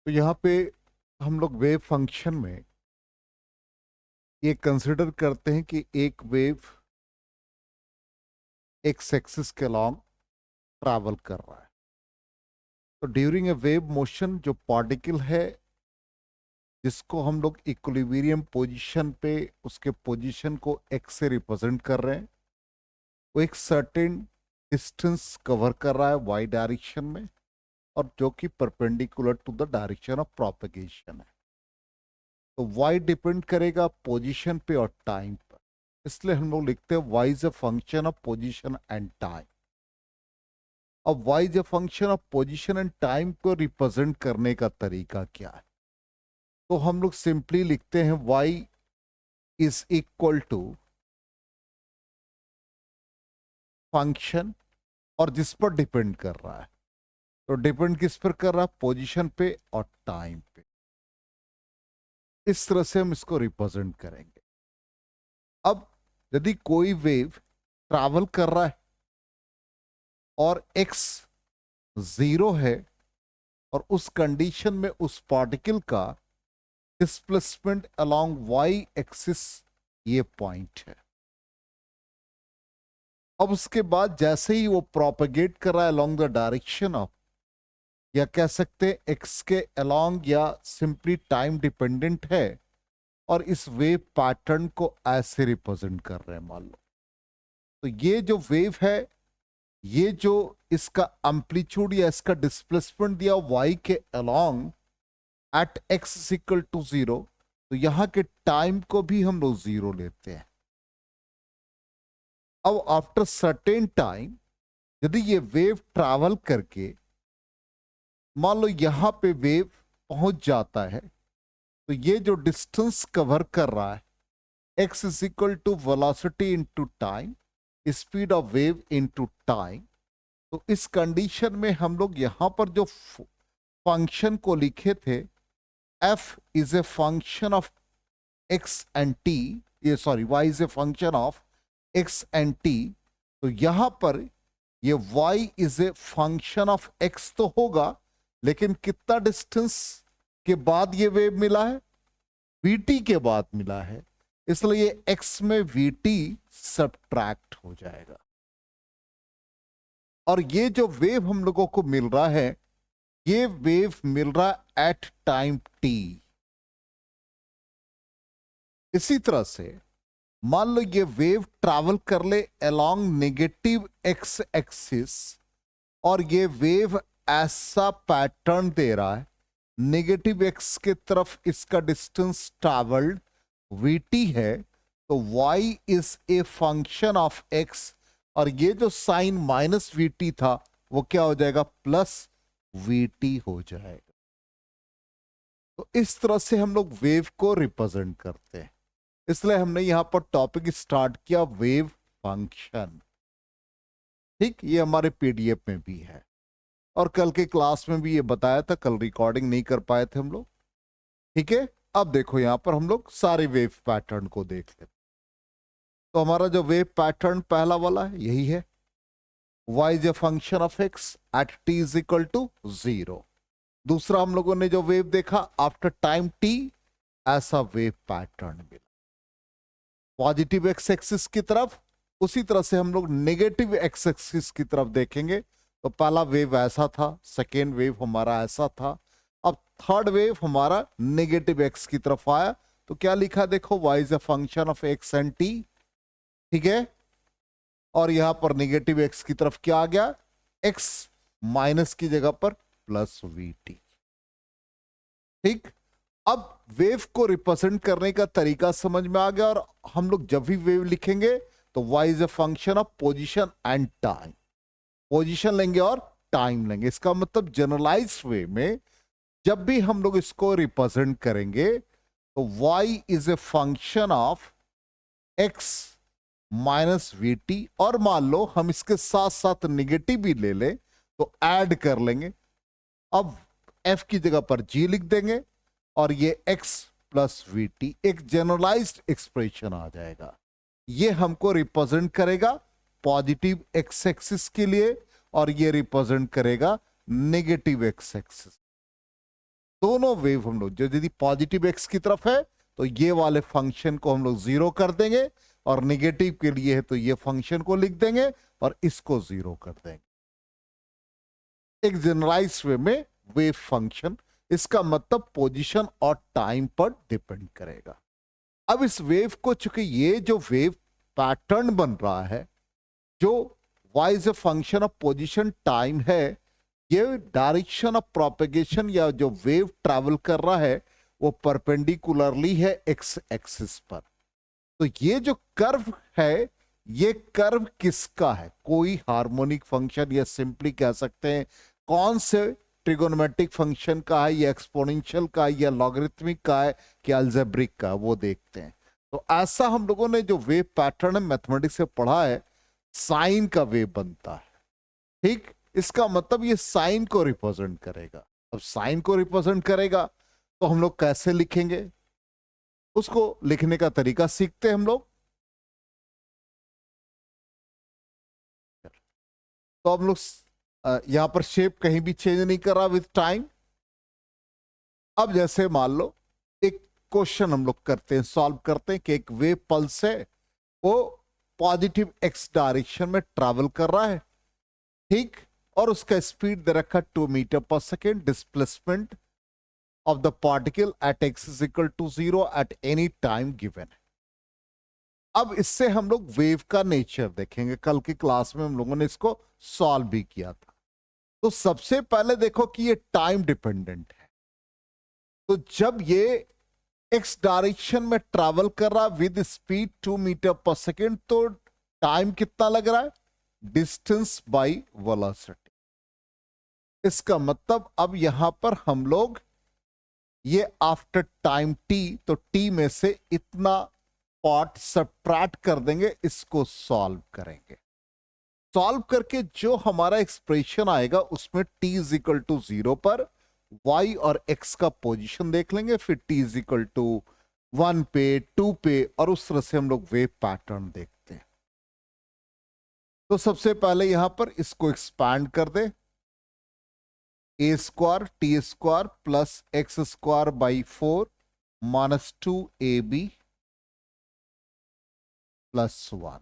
तो यहाँ पे हम लोग वेव फंक्शन में ये कंसिडर करते हैं कि एक वेव एक्स एक्सिस के अलॉन्ग ट्रैवल कर रहा है। तो ड्यूरिंग ए वेव मोशन जो पार्टिकल है जिसको हम लोग इक्विलिब्रियम पोजीशन पे उसके पोजीशन को एक्स से रिप्रेजेंट कर रहे हैं, वो एक सर्टेन डिस्टेंस कवर कर रहा है वाई डायरेक्शन में, और जो कि perpendicular to the direction of propagation है। तो वाई डिपेंड करेगा पोजीशन पे और टाइम पर, इसलिए हम लोग लिखते हैं Y is a function of position and time. अब Y is a function of position and time को रिप्रेजेंट करने का तरीका क्या है? तो हम लोग सिंपली लिखते हैं Y is equal to function, और जिस पर डिपेंड कर रहा है, तो डिपेंड किस पर कर रहा है? पोजीशन पे और टाइम पे। इस तरह से हम इसको रिप्रेजेंट करेंगे। अब यदि कोई वेव ट्रैवल कर रहा है और एक्स जीरो है, और उस कंडीशन में उस पार्टिकल का डिस्प्लेसमेंट अलोंग वाई एक्सिस ये पॉइंट है। अब उसके बाद जैसे ही वो प्रोपेगेट कर रहा है अलोंग द डायरेक्शन ऑफ, या कह सकते हैं एक्स के अलोंग, या सिंपली टाइम डिपेंडेंट है, और इस वेव पैटर्न को ऐसे रिप्रेजेंट कर रहे हैं। मान लो तो ये जो वेव है, ये जो इसका एम्पलीट्यूड या इसका डिस्प्लेसमेंट दिया वाई के along at x equal to zero, तो यहां के टाइम को भी हम लोग जीरो लेते हैं। अब आफ्टर सर्टेन टाइम यदि ये वेव ट्रैवल करके मान लो यहां पे वेव पहुंच जाता है, तो ये जो डिस्टेंस कवर कर रहा है x is equal to velocity into time, speed of wave into time. तो इस कंडीशन में हम लोग यहां पर जो फंक्शन को लिखे थे, F is a function of X and T, ये sorry Y is a function of X and T, तो यहां पर ये Y is a function of X तो होगा, लेकिन कितना डिस्टेंस के बाद ये वेव मिला है? वीटी के बाद मिला है, इसलिए एक्स में वीटी सबट्रैक्ट हो जाएगा। और ये जो वेव हम लोगों को मिल रहा है, ये वेव मिल रहा है एट टाइम टी। इसी तरह से मान लो ये वेव ट्रैवल कर ले अलोंग नेगेटिव एक्स एक्सिस, और ये वेव ऐसा पैटर्न दे रहा है, नेगेटिव एक्स के तरफ इसका डिस्टेंस ट्रैवल्ड वीटी है, तो y is a function of x, और ये जो साइन माइनस वीटी था वो क्या हो जाएगा? प्लस वीटी हो जाएगा। तो इस तरह से हम लोग वेव को रिप्रेजेंट करते हैं, इसलिए हमने यहां पर टॉपिक स्टार्ट किया वेव फंक्शन। ठीक, ये हमारे पीडीएफ में भी है, और कल के क्लास में भी ये बताया था, कल रिकॉर्डिंग नहीं कर पाए थे हम लोग। ठीक है, अब देखो यहां पर हम लोग सारे वेव पैटर्न को देख लेते। तो हमारा जो वेव पैटर्न पहला वाला है यही है, y is a function of x at t is equal to zero. दूसरा हम लोगों ने जो वेव देखा आफ्टर टाइम t, ऐसा वेव पैटर्न मिला पॉजिटिव एक्स एक्सिस की तरफ। उसी तरह से हम लोग नेगेटिव एक्स एक्सिस की तरफ देखेंगे, तो पहला वेव ऐसा था, सेकेंड वेव हमारा ऐसा था, अब थर्ड वेव हमारा नेगेटिव एक्स की तरफ आया। तो क्या लिखा देखो, y is a function of x and t। ठीक है, और यहां पर नेगेटिव एक्स की तरफ क्या आ गया? x माइनस की जगह पर प्लस वीटी। ठीक, अब वेव को रिप्रेजेंट करने का तरीका समझ में आ गया, और हम लोग जब भी वेव लिखेंगे तो y is a function of position and time, position लेंगे और टाइम लेंगे। इसका मतलब जनरलाइज्ड वे में जब भी हम लोग इसको रिप्रेजेंट करेंगे तो y is a function of x minus VT, और मान लो हम इसके साथ साथ निगेटिव भी ले लें तो ऐड कर लेंगे। अब f की जगह पर g लिख देंगे, और ये x प्लस वीटी एक जनरलाइज्ड एक्सप्रेशन आ जाएगा। ये हमको रिप्रेजेंट करेगा पॉजिटिव एक्स एक्सिस के लिए, और ये रिप्रेजेंट करेगा नेगेटिव एक्स एक्सिस। दोनों वेव हम लोग जो यदि पॉजिटिव एक्स की तरफ है तो ये वाले फंक्शन को हम लोग जीरो कर देंगे, और निगेटिव के लिए है तो ये फंक्शन को लिख देंगे और इसको जीरो कर देंगे। एक जनरलाइज वे में वेव फंक्शन, इसका मतलब पोजीशन और टाइम पर डिपेंड करेगा। अब इस वेव को, चूंकि ये जो वेव पैटर्न बन रहा है जो y is a function of position time है, ये डायरेक्शन ऑफ प्रोपेगेशन या जो वेव ट्रैवल कर रहा है वो परपेंडिकुलरली है एक्स एक्सिस पर। तो ये जो कर्व है, ये कर्व किसका है? कोई हार्मोनिक फंक्शन, या सिंपली कह सकते हैं कौन से ट्रिगोनोमेट्रिक फंक्शन का है, या एक्सपोनेंशियल का है, या लॉगरिथमिक का है, कि अलजेब्रिक का, वो देखते हैं। तो ऐसा हम लोगों ने जो वेव पैटर्न है मैथमेटिक्स से पढ़ा है, साइन का वेव बनता है। ठीक, इसका मतलब ये साइन को रिप्रेजेंट करेगा। अब साइन को रिप्रेजेंट करेगा तो हम लोग कैसे लिखेंगे, उसको लिखने का तरीका सीखते हैं हम लोग। तो हम लोग यहां पर शेप कहीं भी चेंज नहीं कर रहा विथ टाइम। अब जैसे मान लो एक क्वेश्चन हम लोग करते हैं, सॉल्व करते हैं कि एक वेव पल्स है, वो पॉजिटिव एक्स डायरेक्शन में ट्रैवल कर रहा है, ठीक, और उसका स्पीड दे रखा 2 मीटर पर second, displacement of the particle at x is equal to 0 at any time given. अब इससे हम लोग वेव का नेचर देखेंगे, कल की क्लास में हम लोगों ने इसको सॉल्व भी किया था। तो सबसे पहले देखो कि ये टाइम डिपेंडेंट है। तो जब ये एक्स डायरेक्शन में ट्रैवल कर रहा विद स्पीड 2 मीटर पर सेकेंड, तो टाइम कितना लग रहा है? Distance by velocity. इसका मतलब अब यहां पर हम लोग ये आफ्टर टाइम टी, तो टी में से इतना पार्ट सबट्रैक्ट कर देंगे, इसको सॉल्व करेंगे। सॉल्व करके जो हमारा एक्सप्रेशन आएगा उसमें t इज इक्वल टू 0 पर y और x का पोजीशन देख लेंगे, फिर t इज इक्वल टू 1 पे, 2 पे, और उस तरह से हम लोग वेव पैटर्न देखते हैं। तो सबसे पहले यहां पर इसको एक्सपैंड कर दे, a square T square plus x square by 4 minus 2ab plus 1,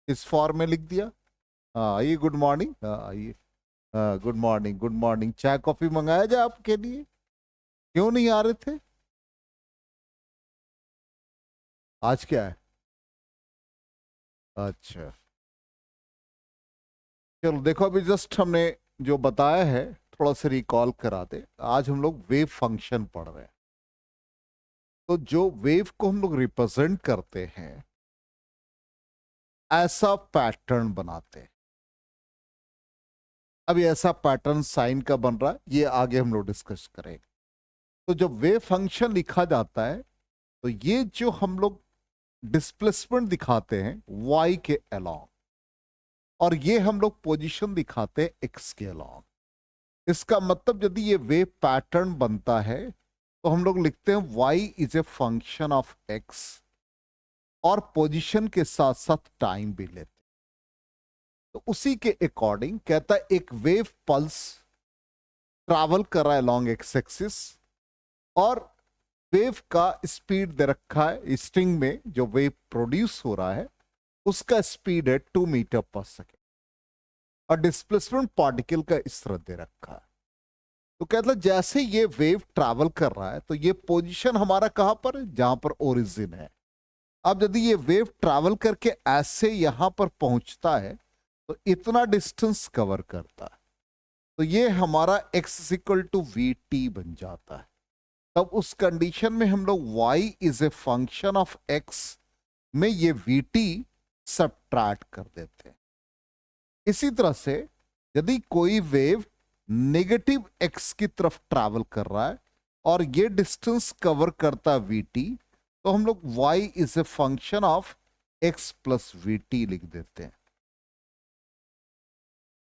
इस फॉर्म में लिख दिया। आइए, गुड मॉर्निंग। आइए, गुड मॉर्निंग, गुड मॉर्निंग। चाय कॉफी मंगाया जाए आपके लिए? क्यों नहीं आ रहे थे? आज क्या है? अच्छा, चलो देखो, अभी जस्ट हमने जो बताया है थोड़ा सा रिकॉल करा दे। आज हम लोग वेव फंक्शन पढ़ रहे हैं। तो जो वेव को हम लोग रिप्रेजेंट करते हैं, ऐसा पैटर्न बनाते हैं। अब ये ऐसा पैटर्न साइन का बन रहा है, ये आगे हम लोग डिस्कस करेंगे। तो जब वेव फंक्शन लिखा जाता है तो ये जो हम लोग डिस्प्लेसमेंट दिखाते हैं y के अलोंग, और ये हम लोग पोजीशन दिखाते हैं x के अलोंग। इसका मतलब यदि ये वेव पैटर्न बनता है तो हम लोग लिखते हैं y is a function of x, और पोजीशन के साथ साथ टाइम भी लेते हैं। तो उसी के अकॉर्डिंग कहता है एक वेव पल्स ट्रैवल कर रहा है लॉन्ग एक्स एक्सिस, और वेव का स्पीड दे रखा है स्ट्रिंग में, जो वेव प्रोड्यूस हो रहा है उसका स्पीड है 2 मीटर पर सेकेंड, और डिस्प्लेसमेंट पार्टिकल का इस तरह दे रखा है। तो कहता है जैसे ये वेव ट्रैवल कर रहा है तो ये पोजीशन हमारा कहां पर? जहां पर ओरिजिन है। अब यदि ये वेव ट्रैवल करके ऐसे यहां पर पहुंचता है तो इतना डिस्टेंस कवर करता है, तो ये हमारा x equal to v t बन जाता है। तब उस कंडीशन में हम लोग y is a function of x में ये वी टी सबट्रैक्ट कर देते हैं। इसी तरह से यदि कोई वेव नेगेटिव x की तरफ ट्रैवल कर रहा है और ये डिस्टेंस कवर करता है वी टी, तो हम लोग y is a function of x plus v T लिख देते हैं।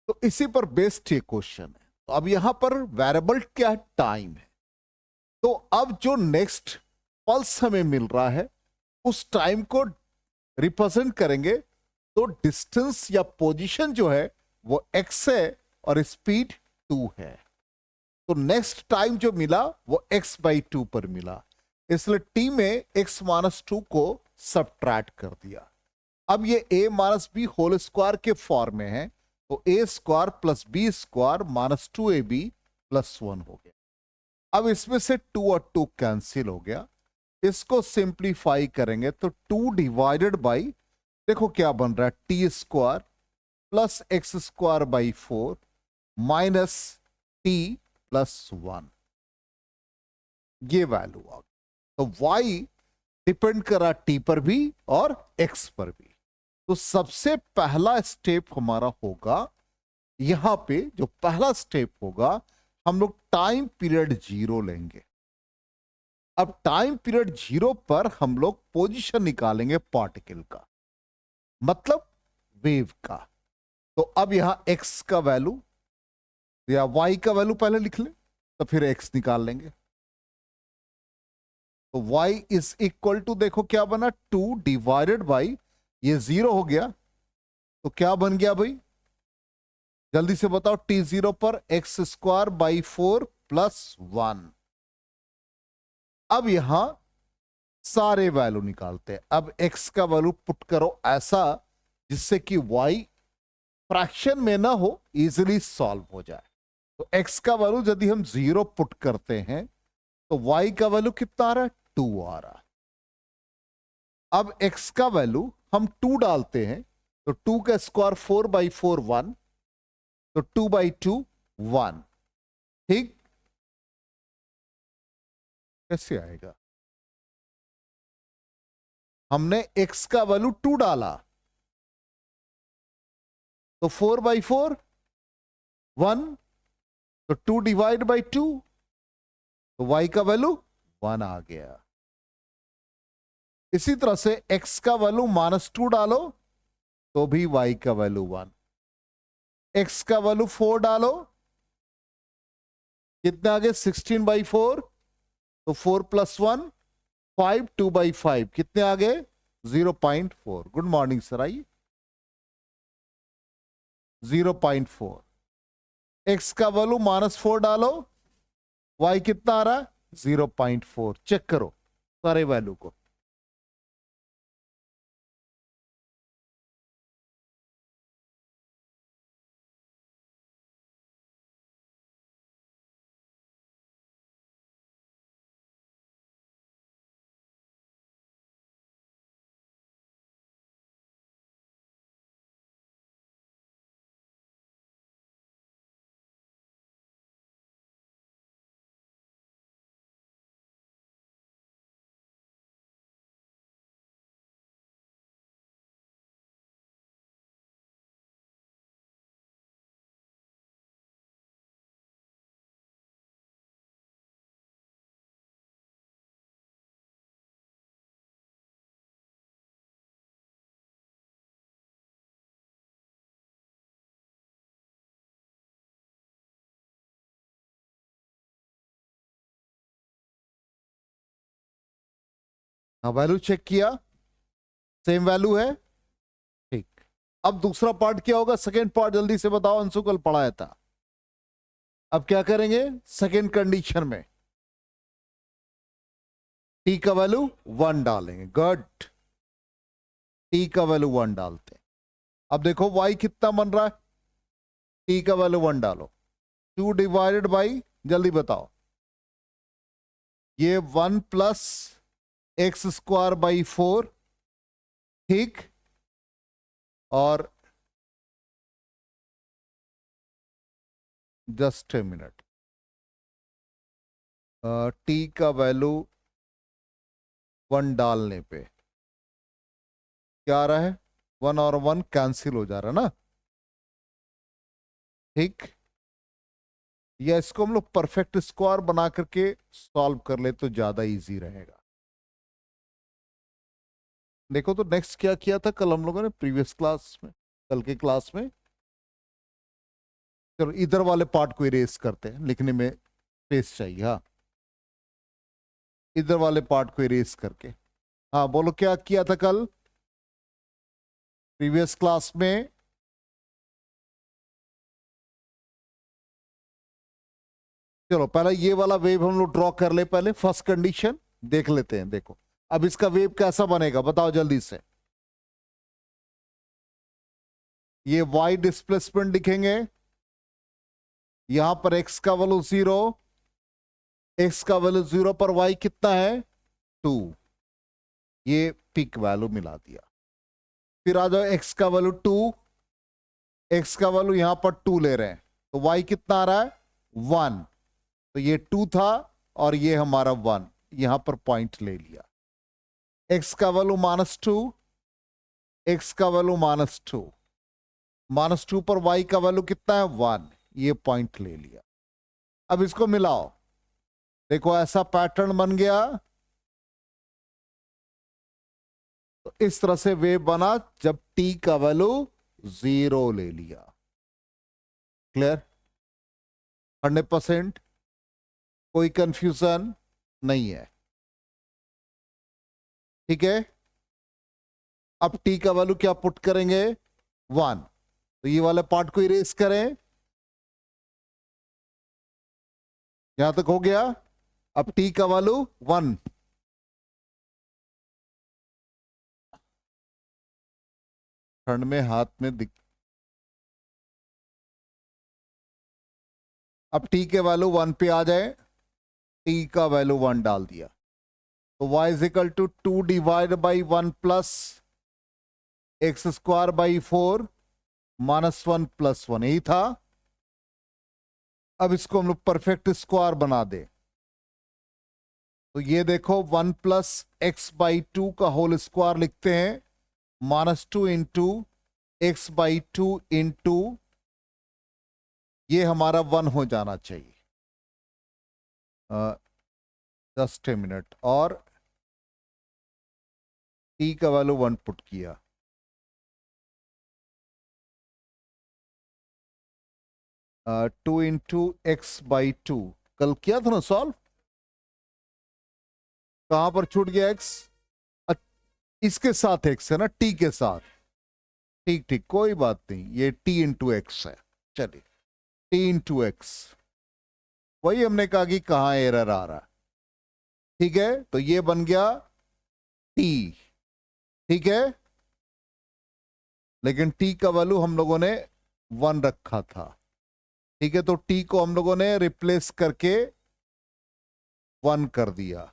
तो इसी पर बेस्ड ये क्वेश्चन है। तो अब यहां पर वेरिएबल क्या है? टाइम है। तो अब जो नेक्स्ट पल्स हमें मिल रहा है उस टाइम को रिप्रेजेंट करेंगे, तो डिस्टेंस या पोजीशन जो है वो x है और स्पीड 2 है। तो नेक्स्ट टाइम जो मिला वो x/2 पर मिला, इसलिए t में x-2 को सबट्रैक्ट कर दिया। अब ये a minus b whole square के फॉर्म में है, तो a square plus b square minus 2ab plus 1 हो गया। अब इसमें से 2 और 2 कैंसिल हो गया, इसको सिंप्लीफाई करेंगे तो 2 डिवाइडेड बाई, देखो क्या बन रहा है, T square plus x square by 4 minus T plus 1, ये वैल्यू आ गई। तो y डिपेंड कर रहा टी पर भी और x पर भी। तो सबसे पहला स्टेप हमारा होगा, यहां पे जो पहला स्टेप होगा, हम लोग टाइम पीरियड 0 लेंगे। अब टाइम पीरियड 0 पर हम लोग पोजीशन निकालेंगे पार्टिकल का, मतलब वेव का। तो अब यहां x का वैल्यू या y का वैल्यू पहले लिख लें, तो फिर x निकाल लेंगे। तो y इज इक्वल टू, देखो क्या बना, 2 डिवाइडेड बाई, ये 0 हो गया, तो क्या बन गया भाई, जल्दी से बताओ, t0 पर एक्स स्क्वायर बाई 4 प्लस 1। अब यहां सारे वैल्यू निकालते हैं। अब x का वैल्यू पुट करो ऐसा जिससे कि y फ्रैक्शन में ना हो, इजीली सॉल्व हो जाए। तो x का वैल्यू यदि हम 0 पुट करते हैं तो y का वैल्यू कितना आ रहा है, 2 आ रहा है। अब x का वैल्यू हम 2 डालते हैं, तो 2 का स्क्वायर 4/4 1, तो 2/2 1, ठीक। कैसे आएगा, हमने x का वैल्यू 2 डाला, तो 4/4 1, तो 2 डिवाइड बाई 2, तो y का वैल्यू 1 आ गया। इसी तरह से x का वैल्यू -2 डालो तो भी y का वैल्यू 1, x का वैल्यू 4 डालो, कितना आगे 16/4, तो 4 प्लस 1 5, 2/5, कितने आगे 0.4। गुड मॉर्निंग सर, आइए 0.4। x का वैल्यू -4 डालो, y कितना आ रहा है 0.4। चेक करो सारे वैल्यू को, हाँ वैल्यू चेक किया, सेम वैल्यू है, ठीक। अब दूसरा पार्ट क्या होगा, सेकेंड पार्ट जल्दी से बताओ, अंशु कल पढ़ाया था। अब क्या करेंगे, सेकेंड कंडीशन में t का वैल्यू 1 डालेंगे, गुड, t का वैल्यू 1 डालते हैं। अब देखो y कितना बन रहा है, t का वैल्यू 1 डालो, 2 डिवाइडेड बाई, जल्दी बताओ, ये 1 प्लस एक्स स्क्वायर बाई 4, ठीक। और जस्ट ए मिनट, t का वैल्यू 1 डालने पे क्या आ रहा है, 1 और 1 कैंसिल हो जा रहा है ना, ठीक। या इसको हम लोग परफेक्ट स्क्वायर बना करके सॉल्व कर ले तो ज्यादा इजी रहेगा। देखो तो नेक्स्ट क्या किया था कल हम लोगों ने प्रीवियस क्लास में, कल के क्लास में, चलो इधर वाले पार्ट को इरेज करते हैं, लिखने में स्पेस चाहिए, हाँ इधर वाले पार्ट को इरेज करके, हाँ बोलो क्या किया था कल प्रीवियस क्लास में, चलो पहले ये वाला वेव हम लोग ड्रॉ कर ले, पहले फर्स्ट कंडीशन देख लेते हैं। देखो अब इसका वेव कैसा बनेगा बताओ जल्दी से। ये y डिस्प्लेसमेंट लिखेंगे, यहां पर x का वैल्यू 0, x का वैल्यू 0 पर y कितना है 2, ये पिक वैल्यू मिला दिया। फिर आ जाओ x का वैल्यू 2, x का वैल्यू यहां पर 2 ले रहे हैं, तो y कितना आ रहा है 1, तो ये 2 था और ये हमारा 1, यहां पर पॉइंट ले लिया। x का वैल्यू -2, x का वैल्यू -2, -2 पर y का वैल्यू कितना है 1, ये पॉइंट ले लिया। अब इसको मिलाओ, देखो ऐसा पैटर्न बन गया। तो इस तरह से वेव बना जब t का वैल्यू 0 ले लिया। क्लियर? 100%? कोई कंफ्यूजन नहीं है? ठीक है। अब t का वैल्यू क्या पुट करेंगे 1, तो ये वाले पार्ट को इरेज करें। यहां तक हो गया। अब t का वैल्यू 1, ठंड में हाथ में दिख। अब t के वैल्यू 1 पे आ जाए, t का वैल्यू 1 डाल दिया, तो y is equal to 2 divide by 1 plus x square by 4 -1 + 1, यही था। अब इसको हम लोग परफेक्ट स्क्वायर बना दे, तो ये देखो 1 + x/2 का होल स्क्वायर लिखते हैं, -2 इंटू x/2 इंटू ये हमारा 1 हो जाना चाहिए। जस्ट ए मिनट, और t का वैल्यू 1 पुट किया, टू इंटू x/2 कल किया था ना सॉल्व, कहां पर छूट गया x? इसके साथ x है ना, t के साथ। ठीक ठीक, कोई बात नहीं, ये t इंटू एक्स है। चलिए t इंटू एक्स, वही हमने कहा कि कहां एरर आ रहा है। ठीक है, तो ये बन गया t। ठीक है, लेकिन t का वैल्यू हम लोगों ने 1 रखा था। ठीक है, तो t को हम लोगों ने रिप्लेस करके 1 कर दिया,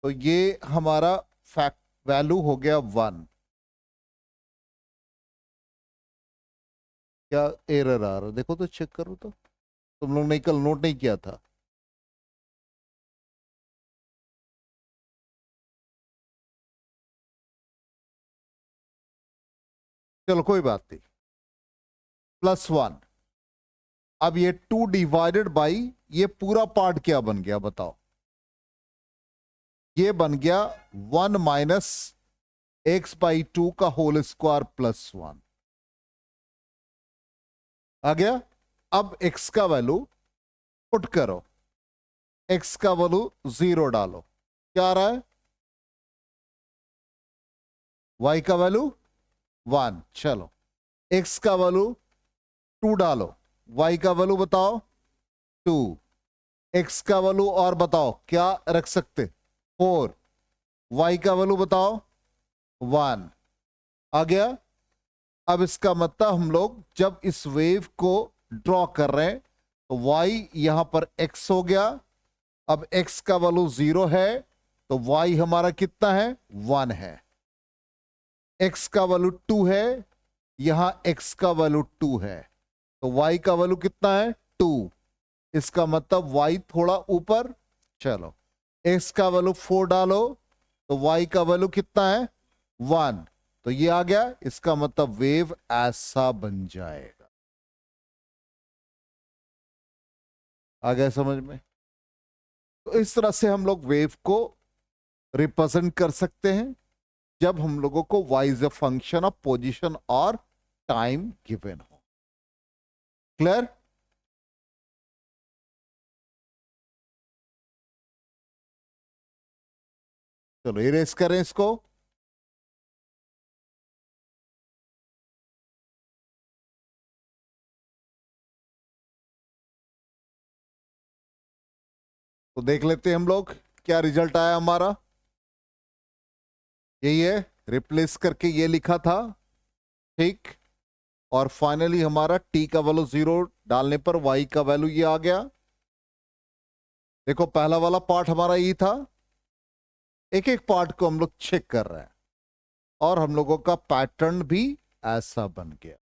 तो ये हमारा फैक्ट वैल्यू हो गया 1। क्या एरर आ रहा है देखो तो, चेक करो तो, तुम लोग ने कल नोट नहीं किया था। चलो कोई बात नहीं, +1। अब ये 2 डिवाइडेड बाई ये पूरा पार्ट क्या बन गया बताओ? ये बन गया 1 माइनस x/2 का होल स्क्वायर +1 आ गया। अब x का वैल्यू पुट करो, x का वैल्यू 0 डालो, क्या आ रहा है y का वैल्यू 1। चलो x का वैल्यू 2 डालो, y का वैल्यू बताओ 2, x का वैल्यू और बताओ क्या रख सकते 4, y का वैल्यू बताओ 1 आ गया। अब इसका मतलब हम लोग जब इस वेव को ड्रॉ कर रहे हैं तो y यहां पर x हो गया। अब x का वैल्यू 0 है तो y हमारा कितना है 1 है। x का वैल्यू 2 है, यहां x का वैल्यू 2 है, तो y का वैल्यू कितना है 2। इसका मतलब y थोड़ा ऊपर। चलो x का वैल्यू 4 डालो, तो y का वैल्यू कितना है 1, तो ये आ गया। इसका मतलब वेव ऐसा बन जाएगा। आ गया समझ में? तो इस तरह से हम लोग वेव को रिप्रेजेंट कर सकते हैं जब हम लोगों को y is a function of position और टाइम गिवन हो। क्लियर? चलो इरेज करें इसको। तो देख लेते हैं हम लोग क्या रिजल्ट आया हमारा। यही है, रिप्लेस करके ये लिखा था, ठीक। और फाइनली हमारा t का वैल्यू 0 डालने पर y का वैल्यू ये आ गया। देखो पहला वाला पार्ट हमारा ये था, एक एक पार्ट को हम लोग चेक कर रहे हैं और हम लोगों का पैटर्न भी ऐसा बन गया।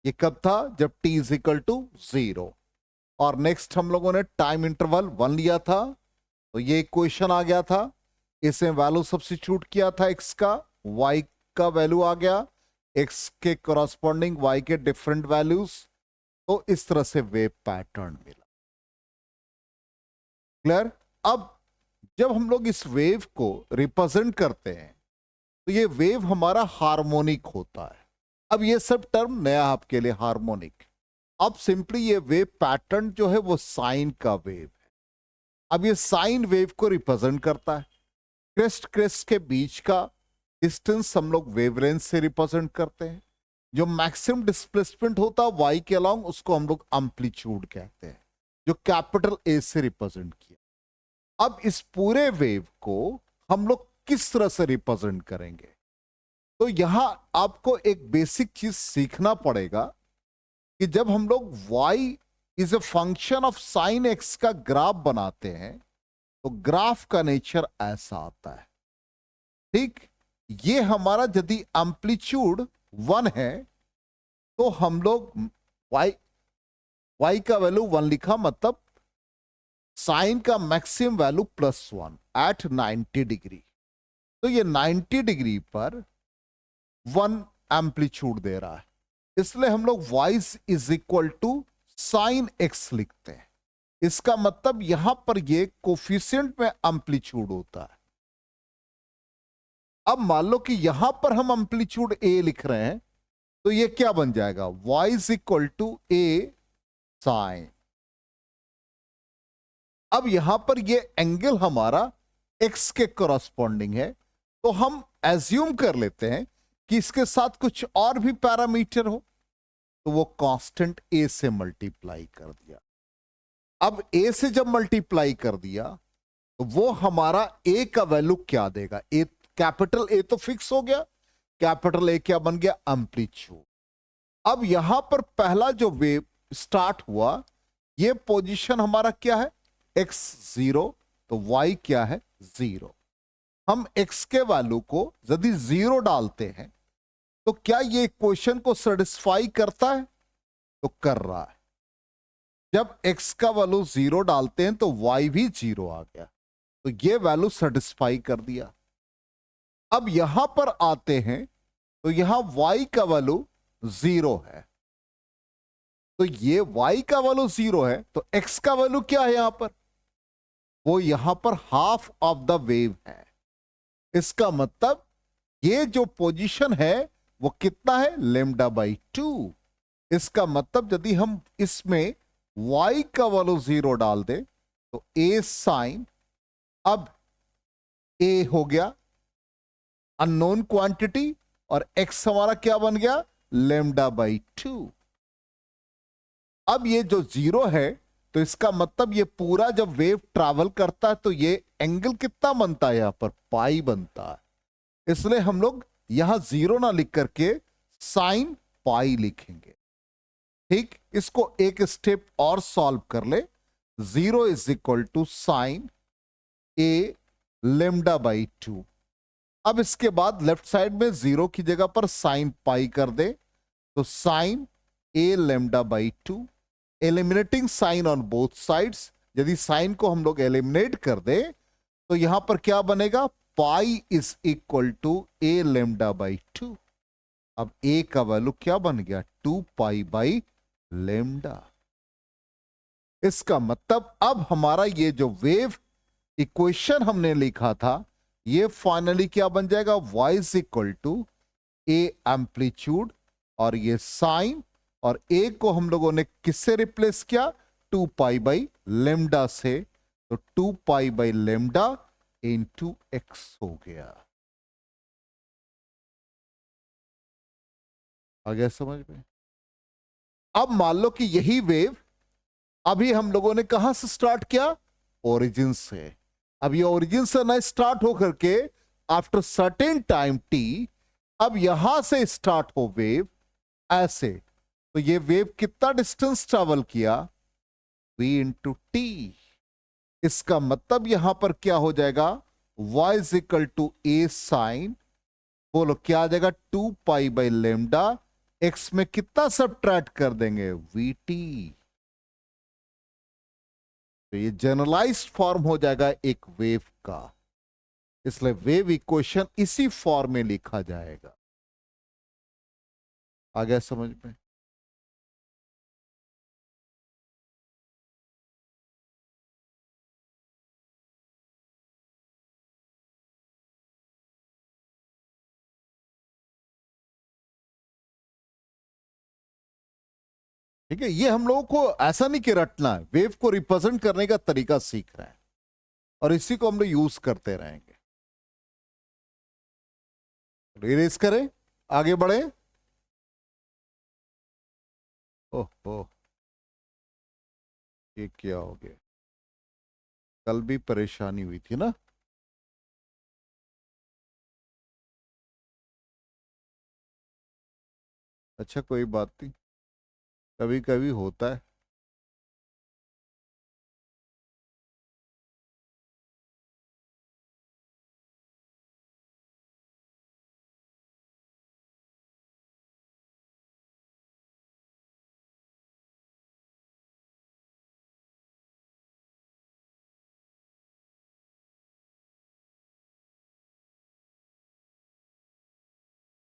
ये कब था? जब t इज इक्वल टू 0। और नेक्स्ट हम लोगों ने टाइम इंटरवल 1 लिया था, तो ये इक्वेशन आ गया था। इसमें वैल्यू सब्स्टिट्यूट किया था x का, y का वैल्यू आ गया, x के कॉरस्पॉन्डिंग y के डिफरेंट वैल्यूज। तो इस तरह से वेव पैटर्न मिला। क्लियर? अब जब हम लोग इस वेव को रिप्रेजेंट करते हैं तो ये वेव हमारा हार्मोनिक होता है। अब ये सब टर्म नया आपके लिए, हार्मोनिक। अब सिंपली ये वेव पैटर्न जो है वो साइन का वेव है। अब ये साइन वेव को रिप्रेजेंट करता है। क्रेस्ट क्रेस्ट के बीच का डिस्टेंस हम लोग वेवलेंथ से रिप्रेजेंट करते हैं। जो मैक्सिमम डिस्प्लेसमेंट होता है वाई के अलोंग, उसको हम लोग एम्पलीट्यूड कहते हैं, जो कैपिटल ए से रिप्रेजेंट किया। अब इस पूरे वेव को हम लोग किस तरह से रिप्रेजेंट करेंगे? तो यहां आपको एक बेसिक चीज सीखना पड़ेगा कि जब हम लोग y is a function of sine x का ग्राफ बनाते हैं तो ग्राफ का नेचर ऐसा आता है, ठीक। ये हमारा यदि एम्पलीट्यूड 1 है तो हम लोग y का वैल्यू 1 लिखा, मतलब साइन का मैक्सिमम वैल्यू +1 एट 90 डिग्री। तो ये 90 डिग्री पर 1 एम्पलीट्यूड दे रहा है, इसलिए हम लोग y is equal to sine x लिखते हैं। इसका मतलब यहां पर ये कोफिशिएंट में एम्पलीट्यूड होता है। अब मान लो कि यहां पर हम एम्पलीट्यूड a लिख रहे हैं, तो ये क्या बन जाएगा? y is equal to a sine. अब यहां पर ये एंगल हमारा x के कॉरस्पॉन्डिंग है, तो हम एज्यूम कर लेते हैं कि इसके साथ कुछ और भी पैरामीटर हो, तो वो कांस्टेंट a से मल्टीप्लाई कर दिया। अब a से जब मल्टीप्लाई कर दिया तो वो हमारा a का वैल्यू क्या देगा? a, कैपिटल A तो फिक्स हो गया, कैपिटल A क्या बन गया? एम्पलीट्यूड। अब यहां पर पहला जो वेव स्टार्ट हुआ, ये पोजीशन हमारा क्या है? x 0, तो y क्या है? 0। हम x के वैल्यू को यदि 0 डालते हैं तो क्या ये इक्वेशन को सेटिस्फाई करता है? तो कर रहा है। जब x का वैल्यू 0 डालते हैं तो y भी 0 आ गया, तो ये वैल्यू सेटिस्फाई कर दिया। अब यहां पर आते हैं तो यहां y का वैल्यू 0 है, तो ये y का वैल्यू 0 है, तो x का वैल्यू क्या है यहां पर? वो यहां पर हाफ ऑफ द वेव है। इसका मतलब ये जो पोजीशन है वो कितना है? λ/2। इसका मतलब यदि हम इसमें y का वैल्यू 0 डाल दे तो a साइन, अब a हो गया अननोन क्वांटिटी और x हमारा क्या बन गया? λ/2। अब ये जो 0 है, तो इसका मतलब ये पूरा जब वेव ट्रैवल करता है तो ये एंगल कितना बनता है? यहां पर पाई बनता है। इसलिए हम लोग यहां 0 ना लिख करके साइन पाई लिखेंगे, ठीक। इसको एक स्टेप और सॉल्व कर ले। 0 is equal to sine a λ/2। अब इसके बाद लेफ्ट साइड में 0 की जगह पर साइन पाई कर दे, तो sine a λ/2। Eliminating sine on both sides. यदि साइन को हम लोग एलिमिनेट कर दे तो यहां पर क्या बनेगा? Pi is equal to a λ/2। अब a का वैल्यू क्या बन गया? 2 पाई/λ। इसका मतलब अब हमारा ये जो वेव इक्वेशन हमने लिखा था, ये फाइनली क्या बन जाएगा? y is equal to a amplitude और ये साइन, और a को हम लोगों ने किससे रिप्लेस किया? 2 पाई/λ से, तो 2 पाई/λ इंटू x हो गया। आ गया समझ में? अब मान लो कि यही वेव अभी हम लोगों ने कहां से स्टार्ट किया? ओरिजिन से। अब ये ओरिजिन से ना स्टार्ट होकर के आफ्टर सर्टेन टाइम टी, अब यहां से स्टार्ट हो वेव ऐसे, तो ये वेव कितना डिस्टेंस ट्रेवल किया? v into t. इसका मतलब यहां पर क्या हो जाएगा? y is equal to a sine, बोलो क्या आ जाएगा? 2 पाई/λ। x में कितना सबट्रैक्ट कर देंगे? vt। तो ये जनरलाइज्ड फॉर्म हो जाएगा एक वेव का, इसलिए वेव इक्वेशन इसी फॉर्म में लिखा जाएगा। आ गया समझ में? ठीक है, ये हम लोगों को ऐसा नहीं कि रटना है, वेव को रिप्रेजेंट करने का तरीका सीख रहे हैं और इसी को हम लोग यूज करते रहेंगे। इरेज करें, आगे बढ़े। ओहो, ये क्या हो गया? कल भी परेशानी हुई थी ना? अच्छा कोई बात नहीं, कभी कभी होता है।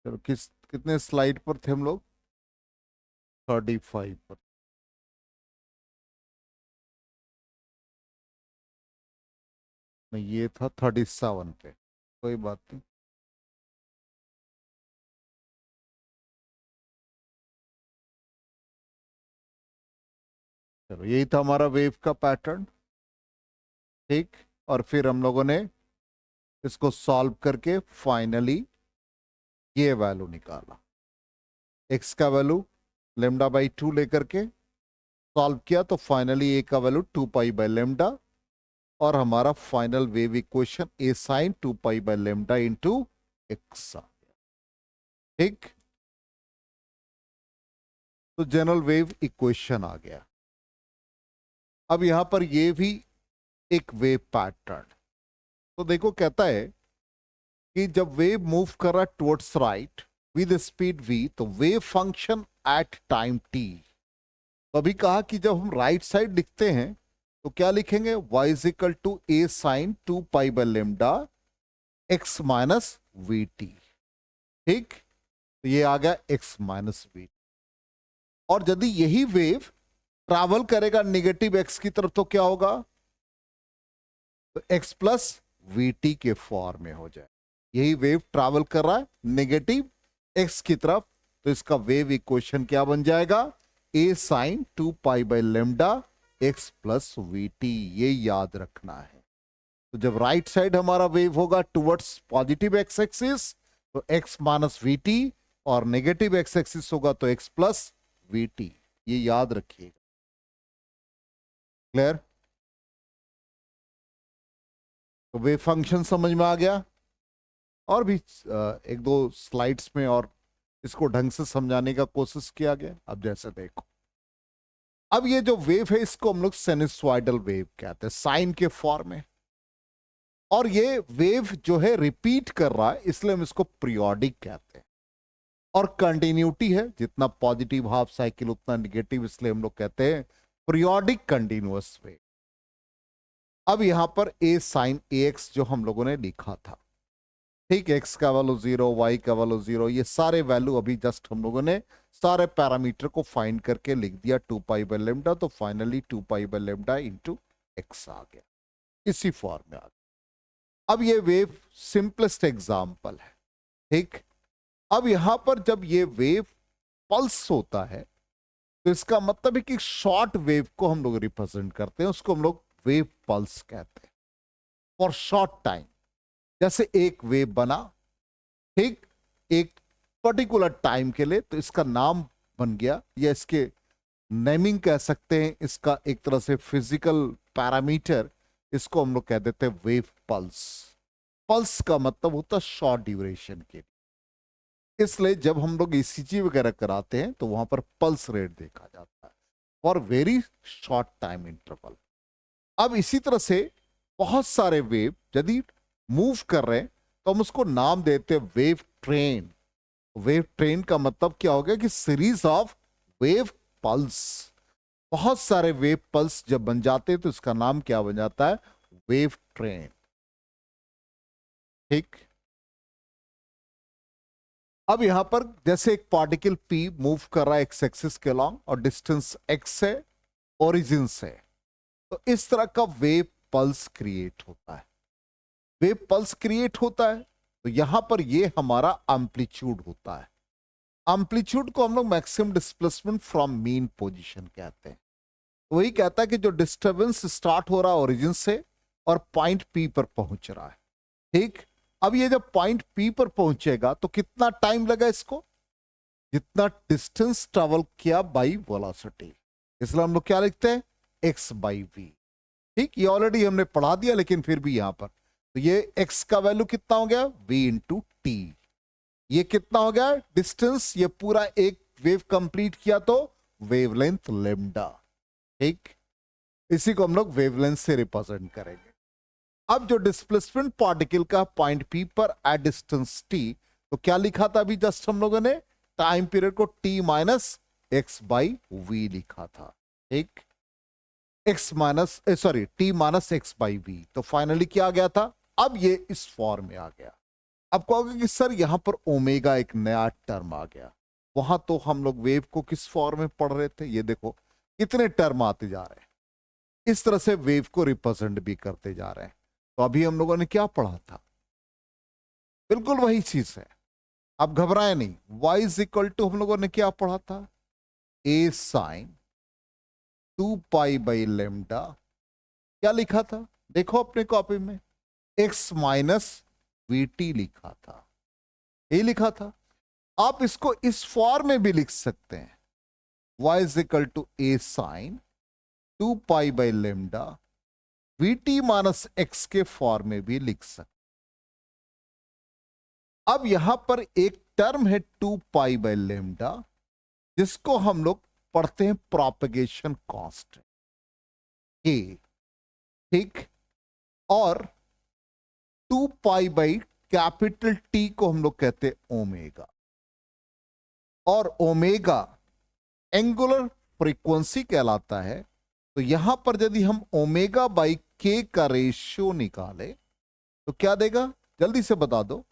चलो, कितने स्लाइड पर थे हम लोग? 35 पर। नहीं, ये था 37 पे। कोई बात नहीं। चलो, यही था हमारा वेव का पैटर्न। ठीक, और फिर हम लोगों ने इसको सॉल्व करके फाइनली ये वैल्यू निकाला। एक्स का वैल्यू λ/2 लेकर के सॉल्व किया, तो फाइनली ए का वैल्यू 2 पाई/λ, और हमारा फाइनल वेव इक्वेशन ए साइन 2 पाई/λ इंटू एक्स। ठीक, तो जनरल वेव इक्वेशन आ गया। अब यहां पर ये भी एक वेव पैटर्न। तो देखो, कहता है कि जब वेव मूव कर रहा है towards right with speed v, तो wave function at time t। तो अभी कहा कि जब हम राइट साइड लिखते हैं तो क्या लिखेंगे? y is equal to a sine 2 पाई/λ x माइनस वी टी। ठीक, तो ये आ गया x माइनस वी। और यदि यही वेव ट्रैवल करेगा नेगेटिव x की तरफ तो क्या होगा? तो x प्लस वी टी के फॉर्म में हो जाए। यही वेव ट्रैवल कर रहा है नेगेटिव x की तरफ, तो इसका वेव इक्वेशन क्या बन जाएगा? a साइन 2 पाई/λ x प्लस वी टी। ये याद रखना है। तो जब राइट साइड हमारा वेव होगा टुवर्ड्स पॉजिटिव एक्स एक्सिस, तो x माइनस वी टी, और नेगेटिव एक्स एक्सिस होगा तो x प्लस वी टी। ये याद रखिएगा। क्लियर? तो वेव फंक्शन समझ में आ गया। और भी एक दो स्लाइड्स में और इसको ढंग से समझाने का कोशिश किया गया। अब जैसे देखो, अब ये जो वेव है इसको हम लोग साइनसॉइडल वेव कहते हैं, साइन के फॉर्म में। और ये वेव जो है रिपीट कर रहा है, इसलिए हम इसको पीरियोडिक कहते हैं। और कंटिन्यूटी है, जितना पॉजिटिव हाफ साइकिल उतना निगेटिव, इसलिए हम लोग कहते हैं पीरियोडिक कंटिन्यूअस वेव। अब यहां पर ए साइन ए एक्स जो हम लोगों ने लिखा था, ठीक, एक्स का वैल्यू 0, वाई का वैल्यू 0, ये सारे वैल्यू अभी जस्ट हम लोगों ने सारे पैरामीटर को फाइंड करके लिख दिया 2 पाई/λ, तो फाइनली 2 पाई/λ इंटू एक्स आ गया। इसी फॉर्म में आ गया। अब ये वेव सिंपलेस्ट एग्जाम्पल है। ठीक, अब यहां पर जब ये वेव पल्स होता है तो इसका मतलब है कि शॉर्ट वेव को हम लोग रिप्रेजेंट करते हैं, उसको हम लोग वेव पल्स कहते हैं फॉर शॉर्ट टाइम। जैसे एक वेव बना, ठीक, एक पर्टिकुलर टाइम के लिए, तो इसका नाम बन गया, या इसके नेमिंग कह सकते हैं इसका, एक तरह से फिजिकल पैरामीटर, इसको हम लोग कह देते हैं वेव पल्स। पल्स का मतलब होता है शॉर्ट ड्यूरेशन के लिए, इसलिए जब हम लोग ईसीजी वगैरह कराते हैं तो वहां पर पल्स रेट देखा जाता है for very short time interval. अब इसी तरह से बहुत सारे वेव यदि मूव कर रहे हैं तो हम उसको नाम देते हैं वेव ट्रेन। वेव ट्रेन का मतलब क्या हो गया कि सीरीज ऑफ वेव पल्स। बहुत सारे वेव पल्स जब बन जाते हैं तो इसका नाम क्या बन जाता है, वेव ट्रेन। ठीक, अब यहां पर जैसे एक पार्टिकल पी मूव कर रहा है एक्स एक्सिस के अलॉन्ग और डिस्टेंस एक्स है ओरिजिन से, तो इस तरह का वेव पल्स क्रिएट होता है। वेव पल्स क्रिएट होता है तो यहां पर ये हमारा एम्पलीट्यूड होता है। एम्पलीट्यूड को हम लोग maximum displacement from mean position कहते हैं। वही कहता है कि जो डिस्टरबेंस स्टार्ट हो रहा है ओरिजिन से और पॉइंट पी पर पहुंच रहा है। ठीक, अब ये जब पॉइंट पी पर पहुंचेगा तो कितना टाइम लगा इसको, जितना डिस्टेंस ट्रेवल किया बाई वेलोसिटी, इसलिए हम लोग क्या लिखते हैं, एक्स बाई वी। ठीक, ये ऑलरेडी हमने पढ़ा दिया लेकिन फिर भी यहां पर तो ये x का वैल्यू कितना हो गया, v इंटू टी। ये कितना हो गया डिस्टेंस, ये पूरा एक वेव कंप्लीट किया तो वेवलेंथ लेम्डा। ठीक, इसी को हम लोग वेवलेंथ से रिप्रेजेंट करेंगे। अब जो डिस्प्लेसमेंट पार्टिकल का पॉइंट पी पर एट डिस्टेंस t, तो क्या लिखा था अभी जस्ट हम लोगों ने, टाइम पीरियड को t minus x by v लिखा था। ठीक, x minus sorry t minus x by v, तो फाइनली क्या आ गया था, अब ये इस फॉर्म में आ गया। अब कहोगे कि सर यहां पर ओमेगा एक नया टर्म आ गया, वहां तो हम लोग वेव को किस फॉर्म में पढ़ रहे थे, ये देखो कितने टर्म आते जा रहे हैं, इस तरह से वेव को रिप्रेजेंट भी करते जा रहे हैं। तो अभी हम लोगों ने क्या पढ़ा था, बिल्कुल वही चीज है, आप घबराए नहीं। y इज इक्वल टू हम लोगों ने क्या पढ़ा था, a sine 2 pi by lambda, क्या लिखा था देखो अपने कॉपी में, x माइनस वीटी लिखा था, ये लिखा था। आप इसको इस फॉर्म में भी लिख सकते हैं, y is equal to a sine 2 pi by lambda v t minus x के फॉर्म में भी लिख सकते। अब यहां पर एक टर्म है 2 पाई बाई लेमडा, जिसको हम लोग पढ़ते हैं प्रोपेगेशन कांस्टेंट के। ठीक, और 2 पाई बाई कैपिटल टी को हम लोग कहते हैं ओमेगा, और ओमेगा एंगुलर फ्रीक्वेंसी कहलाता है। तो यहां पर यदि हम ओमेगा बाई के का रेशियो निकाले तो क्या देगा, जल्दी से बता दो,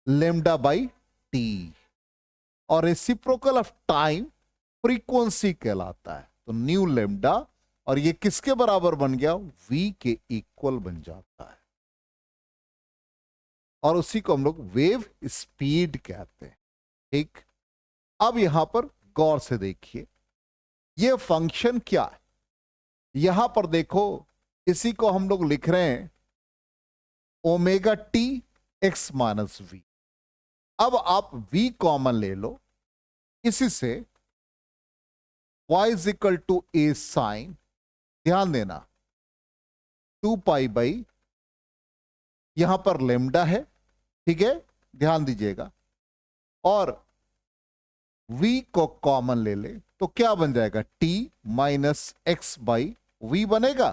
लेमडा बाई टी, और रेसिप्रोकल ऑफ टाइम फ्रीक्वेंसी कहलाता है। तो न्यू लेमडा, और ये किसके बराबर बन गया, v के इक्वल बन जाता है, और उसी को हम लोग वेव स्पीड कहते हैं। ठीक, अब यहां पर गौर से देखिए ये फंक्शन क्या है, यहां पर देखो इसी को हम लोग लिख रहे हैं omega t x minus v. अब आप v कॉमन ले लो, इसी से y is equal to a sine, ध्यान देना 2 पाई बाई, यहां पर लेमडा है, ठीक है ध्यान दीजिएगा, और v को कॉमन ले ले तो क्या बन जाएगा, t minus x by v बनेगा,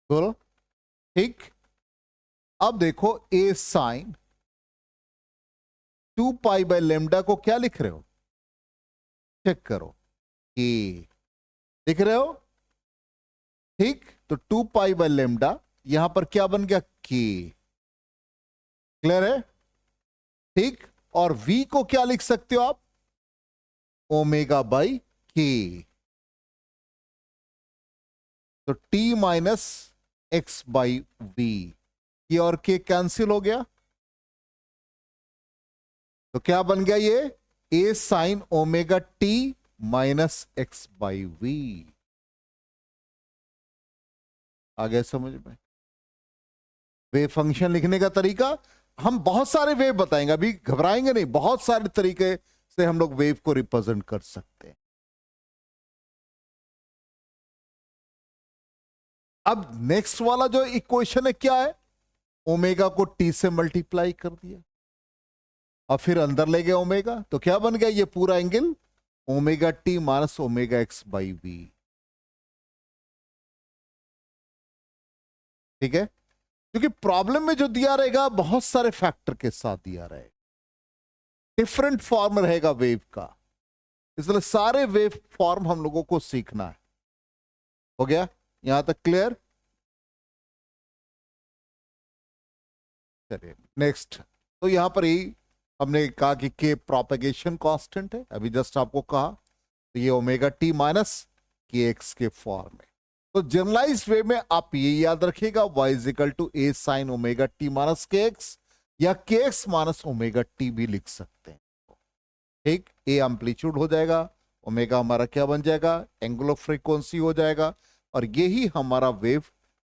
बोलो। ठीक, अब देखो a sine 2 pi by lambda को क्या लिख रहे हो, चेक करो, a लिख रहे हो। ठीक, तो 2 पाई बाई लेमडा यहां पर क्या बन गया, k, क्लियर है। ठीक, और v को क्या लिख सकते हो आप, ओमेगा बाई के, तो t minus x by v, ये और के कैंसिल हो गया, तो क्या बन गया ये, a sine omega t minus x by V. आ गया समझ में, वेव फंक्शन लिखने का तरीका, हम बहुत सारे वेव बताएंगे, अभी घबराएंगे नहीं, बहुत सारे तरीके से हम लोग वेव को रिप्रेजेंट कर सकते हैं। अब नेक्स्ट वाला जो इक्वेशन है क्या है, ओमेगा को टी से मल्टीप्लाई कर दिया और फिर अंदर ले गए ओमेगा, तो क्या बन गया ये पूरा angle omega t minus omega x by v. ठीक है, क्योंकि प्रॉब्लम में जो दिया रहेगा बहुत सारे फैक्टर के साथ दिया रहेगा, डिफरेंट फॉर्म रहेगा वेव का, इसलिए सारे वेव फॉर्म हम लोगों को सीखना है। हो गया यहां तक क्लियर? चलिए नेक्स्ट, तो यहां पर ही हमने कहा कि के प्रोपेगेशन कांस्टेंट है, अभी जस्ट आपको कहा, तो ये omega t minus k x के फॉर्म है। तो जनरलाइज वे में आप ये याद रखिएगा y is equal to a sine omega t minus k x, या k x minus omega T भी लिख सकते हैं। ठीक, ए एम्पलीट्यूड हो जाएगा, ओमेगा हमारा क्या बन जाएगा, एंगुलर फ्रीक्वेंसी हो जाएगा, और यही हमारा वेव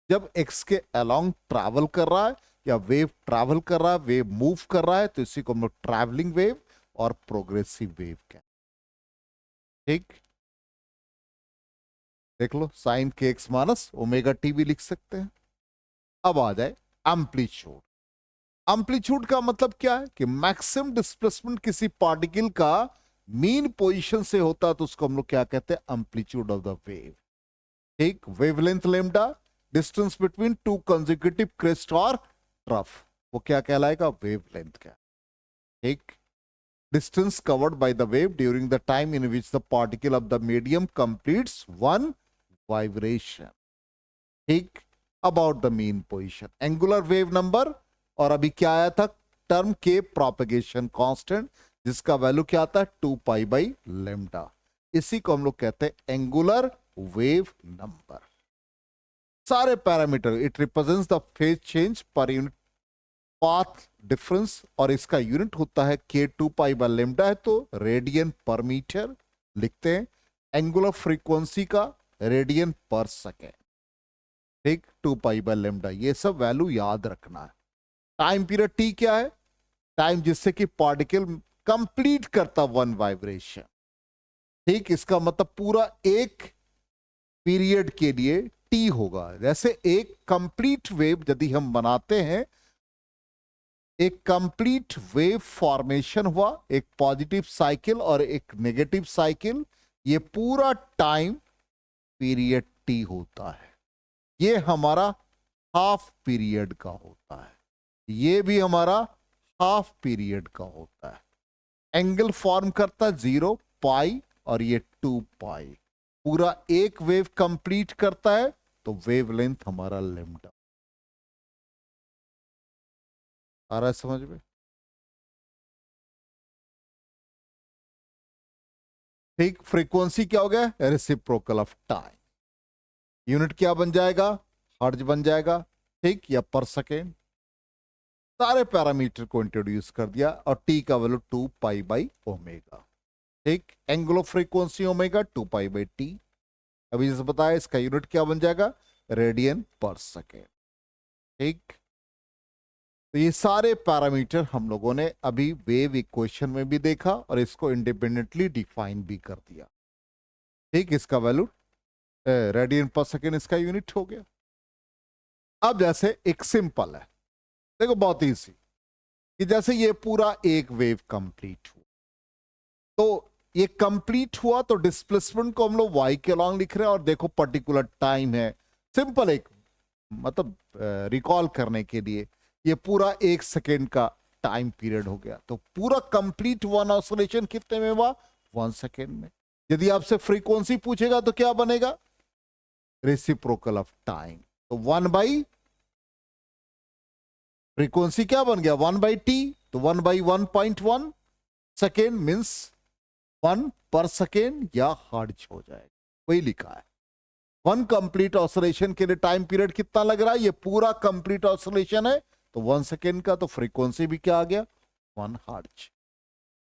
जब एक्स के अलोंग ट्रैवल कर रहा है, या वेव ट्रैवल कर रहा है, वेव मूव कर रहा है, तो इसी को हम लोग ट्रैवलिंग वेव और प्रोग्रेसिव वेव कहते हैं। ठीक, देख लो, साइन के एक्स माइनस ओमेगा टी भी लिख सकते हैं। अब आ जाए एम्पलीट्यूड। एम्पलीट्यूड का मतलब क्या है कि मैक्सिमम डिस्प्लेसमेंट किसी पार्टिकल का मीन पोजीशन से होता है, तो उसको हम लोग क्या कहते हैं, एम्पलीट्यूड ऑफ द वेव। ठीक, wavelength lambda, distance between two consecutive crest और ट्रफ, वो क्या कहलाएगा, वेवलेंथ का। ठीक, distance covered by the wave during the time in which the particle of the medium completes one vibration. ठीक, about the mean position, angular wave number, और अभी क्या आया था टर्म के प्रोपेगेशन कांस्टेंट, जिसका वैल्यू क्या आता है 2 पाई बाई लेम्डा, इसी को हम लोग कहते हैं एंगुलर वेव नंबर। सारे parameter, it represents the phase change per unit path difference, और इसका यूनिट होता है के 2 पाई बाय लेम्डा है तो रेडियन पर मीटर लिखते हैं, एंगुलर फ्रीक्वेंसी का रेडियन पर सेकेंड। ठीक, 2 पाई बाय लेम्डा, ये सब वैल्यू याद रखना है। टाइम पीरियड टी क्या है, टाइम जिससे कि पार्टिकल कंप्लीट करता वन वाइब्रेशन। ठीक, इसका मतलब पूरा एक पीरियड के लिए टी होगा। जैसे एक कंप्लीट वेव यदि हम बनाते हैं, एक कंप्लीट वेव फॉर्मेशन हुआ, एक पॉजिटिव साइकिल और एक नेगेटिव साइकिल, ये पूरा टाइम पीरियड टी होता है। ये हमारा हाफ पीरियड का होता है, ये भी हमारा हाफ पीरियड का होता है। एंगल फॉर्म करता 0 पाई और ये 2 पाई, पूरा एक वेव कंप्लीट करता है, तो वेवलेंथ हमारा लैम्डा। आ रहा है समझ में? ठीक, फ्रीक्वेंसी क्या हो गया, रेसिप्रोकल ऑफ टाइम, यूनिट क्या बन जाएगा, हर्ट्ज बन जाएगा। ठीक, या पर सेकेंड, सारे पैरामीटर को इंट्रोड्यूस कर दिया, और टी का वैल्यू 2 पाई बाई ओमेगा। ठीक, angular frequency omega 2 pi by T, अभी जैसे बताया इसका यूनिट क्या बन जाएगा, रेडियन पर सेकेंड। ठीक, तो ये सारे पैरामीटर हम लोगों ने अभी वेव इक्वेशन में भी देखा और इसको इंडिपेंडेंटली डिफाइन भी कर दिया। ठीक, इसका वैल्यू रेडियन पर सेकेंड इसका यूनिट हो गया। अब जैसे एक सिंपल है, देखो बहुत इजी, कि जैसे ये पूरा एक वेव कंप्लीट हुआ, तो ये कंप्लीट हुआ तो डिस्प्लेसमेंट को हम लोग y के अलॉन्ग लिख रहे हैं, और देखो पर्टिकुलर टाइम है, सिंपल एक मतलब रिकॉल करने के लिए, ये पूरा 1 सेकेंड का टाइम पीरियड हो गया, तो पूरा कंप्लीट वन ऑसिलेशन कितने में हुआ, 1 सेकेंड में। यदि आपसे फ्रीक्वेंसी पूछेगा तो क्या बनेगा, रेसिप्रोकल ऑफ टाइम, तो 1 बाई फ्रीक्वेंसी क्या बन गया, 1 बाई टी, तो 1 बाई 1.1 सेकेंड मीन्स 1 पर सेकेंड या हर्ट्ज हो जाएगा, वही लिखा है। 1 कंप्लीट ऑसिलेशन के लिए टाइम पीरियड कितना लग रहा है, ये पूरा कंप्लीट ऑसिलेशन है, तो 1 सेकेंड का, तो फ्रीक्वेंसी भी क्या आ गया, 1 हर्ट्ज।